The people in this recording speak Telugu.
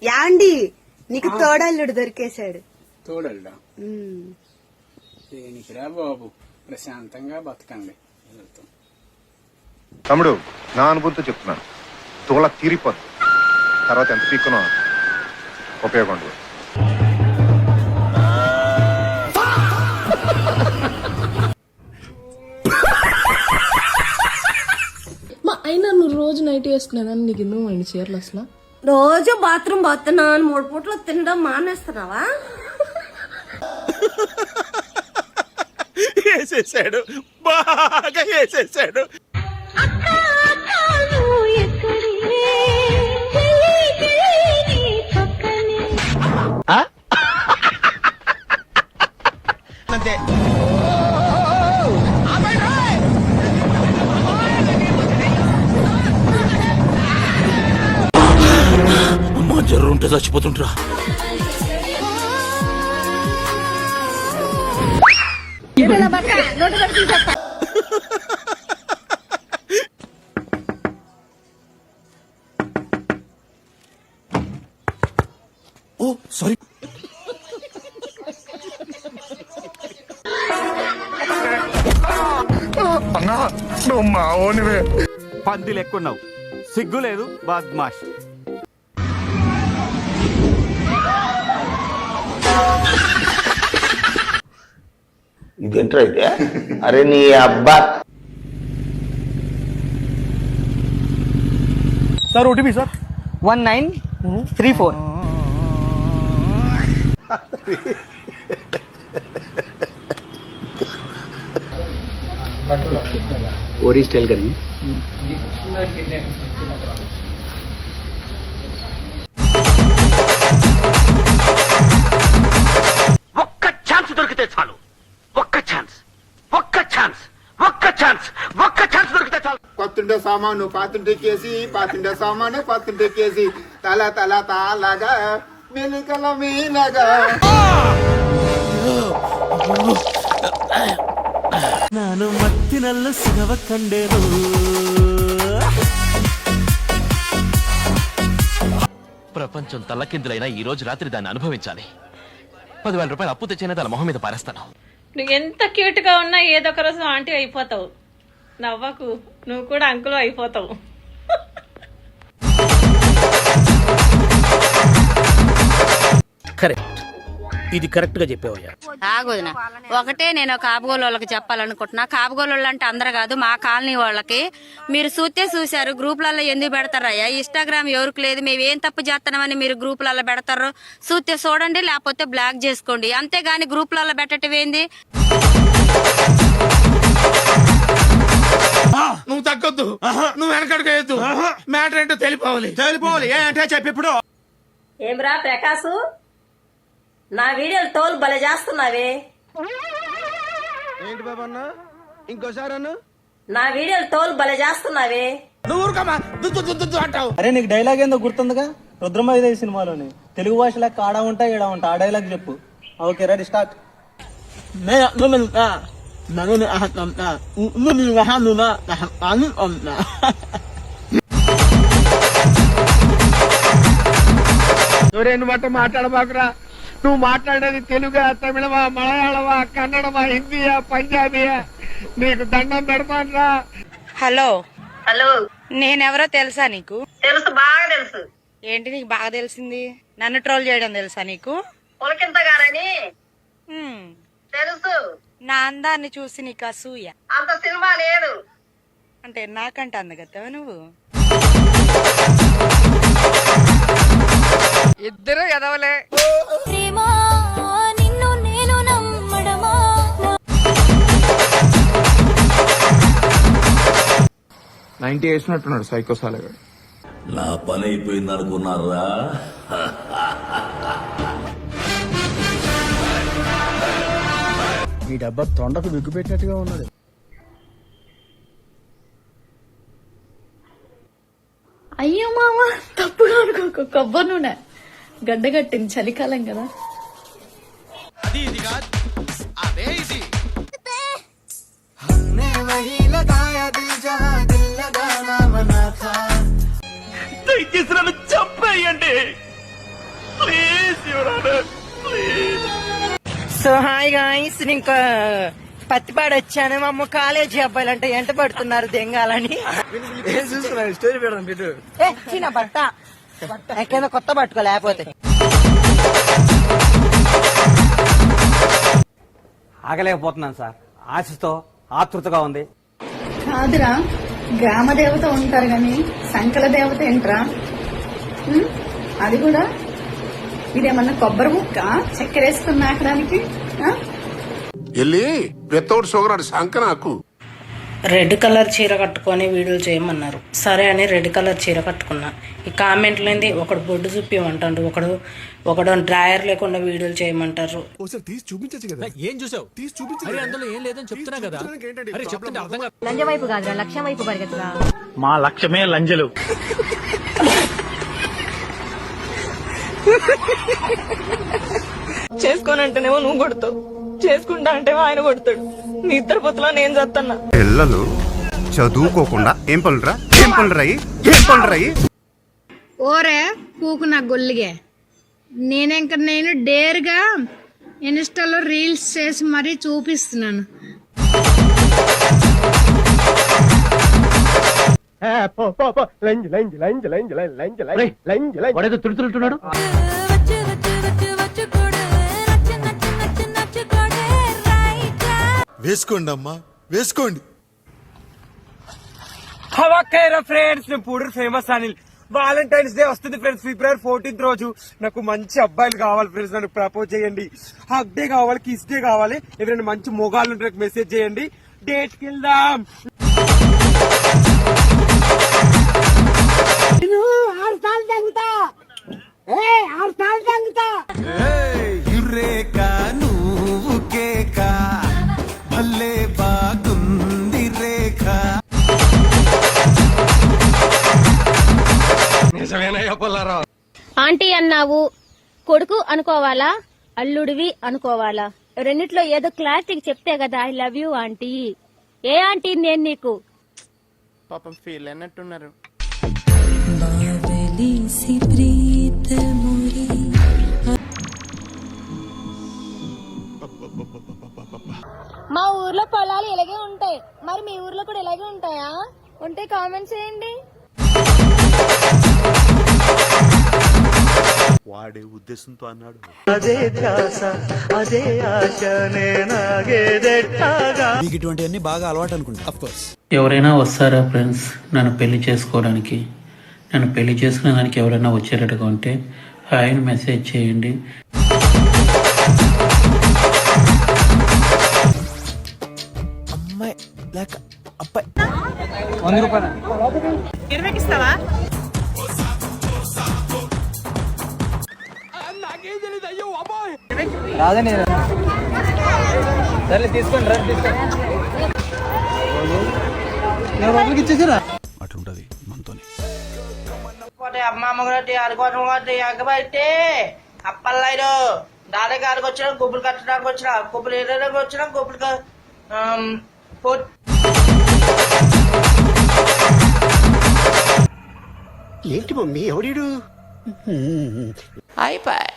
యాండి నీకు తోడల్లుడు దొరికేశాడు. తోడల్లా దేనికిరా బాబు, ప్రశాంతంగా బతకండి. తమ్ముడు, నా అనుభూతితో చెప్తున్నాను, తోళ తీరిపోద్దు. తర్వాత ఎంత పీక్కునో ఉపయోగం ఉండదు. అయినా నువ్వు రోజు నైట్ వేసుకునేదాన్ని నీకు ఎందుకు మైండ్ చీరలు అసలు? రోజు బాత్రూమ్ పోతున్నాను, 3 పూటలు తినడం మానేస్తున్నావా? వేసేసాడు, బాగా వేసేసాడు. అంతే. అమ్మా, జ్వరం ఉంటే చచ్చిపోతుంటరా. ఓ సారీ. అన్నా, నువ్వు మా ఓనివే. పంది లెక్కున్నావు, సిగ్గు లేదు, బద్మాష్. ఇదేంట్రా అయితే? అరే నీ అబ్బా. Sir OTP sir 1934. ఓరీ స్టైల్ కరీ. ఒక్క ఛాన్స్ దొరికితే చాలు, ఒక్క ఛాన్స్, ఒక్క ఛాన్స్, ఒక్క ఛాన్స్, ఒక్క ఛాన్స్ దొరికితే చాలు. కొత్తుండే సామాను పాతుంటే కేసి, పాతుండే సామాను పాతుంటే కేసి, తల తల తాలగా మెలికల మీనగా. ನಾನು ಮತ್ತಿನಲ್ಲ ಸಿಗವ ಕಂಡೆನು. ప్రపంచం తల్లకిందులైనా ఈ రోజు రాత్రి దాన్ని అనుభవించాలి. 10,000 రూపాయలు అప్పు తెచ్చైనా దాని మొహం మీద పారేస్తాను. నువ్వు ఎంత క్యూట్ గా ఉన్నా ఏదో ఒక రోజు ఆంటీ అయిపోతావు. నవ్వకు, నువ్వు కూడా అంకులు అయిపోతావు. కరెక్ట్, ఇది కరెక్ట్ గా చెప్పావయ్యా. ఆగోదిన ఒకటే నేను కాపుగోలు వాళ్ళకి చెప్పాలనుకుంటున్నా. కాపుగోలు అంటే అందరు కాదు, మా కాలనీ వాళ్ళకి. మీరు చూశారు గ్రూపులలో ఎందుకు పెడతారయ్యా? ఇన్స్టాగ్రామ్ ఎవరికి లేదు, మేమేం తప్పు చేస్తున్నామని మీరు గ్రూపులలో పెడతారు. చూడండి, లేకపోతే బ్లాక్ చేసుకోండి. అంతేగాని గ్రూపులలో పెట్టడం ఏంది? నువ్వు తగ్గొద్దు, నువ్వు వెనకడుగు, మ్యాటర్ ఏంటో తెలిపోవాలి. ఏంటంటే చెప్పిప్పుడు. ఏమ్రా ప్రకాశ్, నా వీడియోలు తోలు భలే చేస్తున్నావే. ఏంటి బాబన్నా, ఇంకోసారి అన్న. నా వీడియోలు తోలు భలే చేస్తున్నావే. నువ్వు ఊరుకోమా, దుద్దు అంటావు. అరే నీకు డైలాగ్ ఏందో గుర్తుందిగా, రుద్రమదేవి సినిమాలోని. తెలుగు భాష లెక్క ఆడా ఉంటా ఈడా ఉంటా. ఆ డైలాగ్ చెప్పు. Okay ready start. నువ్వు బట్ట మాట్లాడబాకురా. నువ్వు మాట్లాడేది తెలుగా, తమిళమా, మలయాళమా, కన్నడమా, హిందీయా, పంజాబీయా? నీకు దండం పెడతానరా. హలో హలో, నేనెవరో తెలుసా నీకు? తెలుసు, బాగా తెలుసు. ఏంటి నీకు బాగా తెలిసింది? నన్ను ట్రోల్ చేయడం తెలుసా నీకు? పొలకింతగారని తెలుసు. నా అందాన్ని చూసి నీకు అసూయ. అంత సినిమా లేదు అంటే నాకంటే అందగత్తావా నువ్వు? ఇద్దరు ఎదవలే. 90 వేసినట్టున్నాడు సైకోసాలగా. నా పని అయిపోయింది అనుకున్నారా? ఈ డబ్బా తొండకు బిగ్గు పెట్టినట్టుగా ఉన్నది. అయ్యో మామ, తప్పుగా అనుకోకు. కొబ్బరి నూనె గడ్డగట్టింది, చలికాలం కదా. దయచేసి నన్ను చంపేయండి. సో హాయ్ గాయ్స్, ఇంకా పత్తిపాడు వచ్చాను. మా అమ్మ కాలేజీ అబ్బాయిలు అంటే ఎంట పడుతున్నారు దెంగాలని. చిన్న బట్ట ఎక్కడైనా కొత్త పట్టుకో లేకపోతే. ఆగలేకపోతున్నాను సార్, ఆశతో ఆతృతగా ఉంది. కాదురా, గ్రామ దేవత ఉంటారు గాని సంకల దేవత ఏంట్రా? అది కూడా ఇదేమన్నా కొబ్బరి ముక్క చక్కెర వేసుకుని నాకడానికి? వెళ్ళి వితౌట్ షుగర్ అది సంక నాకు. రెడ్ కలర్ చీర కట్టుకొని వీడియోలు చేయమన్నారు. సరే అని రెడ్ కలర్ చీర కట్టుకున్నా. ఈ కామెంట్లు ఏంది, ఒకడు బొడ్డు చూపించమంటాడు, ఒకడు డ్రాయర్ లేకుండా వీడియోలు చేయమంటారు. తీసి చూపించచ్చు కదా. ఏం చూసావు? తీసి చూపించు. అందులో ఏం లేదని చెప్తున్నా కదా. చెప్తుంటే అర్థం కాదు. లంజ వైపు కాదురా, లక్ష్యం వైపు పరిగెత్తురా. మా లక్ష్యమే లంజలు. చేసుకోనంటేనేమో నువ్వు కొడతావు, చేసుకుంటా అంటేమో ఆయన కొడతాడు. నీ ఇద్దరు పొత్తులో నేను చేస్తున్నా. పిల్లలు చదువుకోకుండా ఏం పనులు రాయి. ఓరే పూకు నా గొల్లిగే, నేను డేర్గా ఇన్స్టాలో రీల్స్ చేసి మరీ చూపిస్తున్నాను. తిడుతున్నాడు. వేసుకోండి అమ్మా, వేసుకోండి. ఫ్రెండ్స్, నేను Puduru famous Anil. Valentine's day వస్తుంది ఫ్రెండ్స్, February 14th రోజు. నాకు మంచి అబ్బాయిలు కావాలి ఫ్రెండ్స్, నన్ను ప్రపోజ్ చేయండి. హక్ డే కావాలి, కిస్ డే కావాలి. ఎవరైనా మంచి మొగాళ్ళు ఉంటే నాకు మెసేజ్ చేయండి. డేట్ కి వెళ్దాం. ఆంటీ అన్నావు, కొడుకు అనుకోవాలా, అల్లుడివి అనుకోవాలా? రెండిట్లో ఏదో క్లారిటీ చెప్తే కదా I love you aunty. A aunty నేను నీకు? పాపం ఫీల్ అయినట్టున్నారు. మా ఊర్లో పొలాలు ఇలాగే ఉంటాయి, మరి మీ ఊర్లో కూడా ఇలాగే ఉంటాయా? ఉంటే కామెంట్ చేయండి. వాడే ఉద్దేశంతో అన్నాడు. మీకు ఇటువంటివన్నీ బాగా అలవాటు అనుకుంటా. Of course. ఎవరైనా వస్తారా ఫ్రెండ్స్ నన్ను పెళ్లి చేసుకోవడానికి? నన్ను పెళ్లి చేసుకునే దానికి ఎవరైనా వచ్చేటట్టుగా ఉంటే హాయ్ మెసేజ్ చేయండి. అమ్మాయి లేక అబ్బాయి. 100 రూపాయలు. 20కి ఇస్తావా? రాదని సరే తీసుకోండి, రండి తీసుకోండి. ఇచ్చేసారా? అటుంటది మనతో. అమ్మ అక్కబట్టి అప్పల్లాయిడు దాదాకి ఆడికి వచ్చినా, గుబ్బులు కట్టడానికి వచ్చినా, గుబ్బులు ఏరడానికి వచ్చినా, గుబ్బులు ఏంటి మమ్మీ ఎవడీడు? అయిపోయి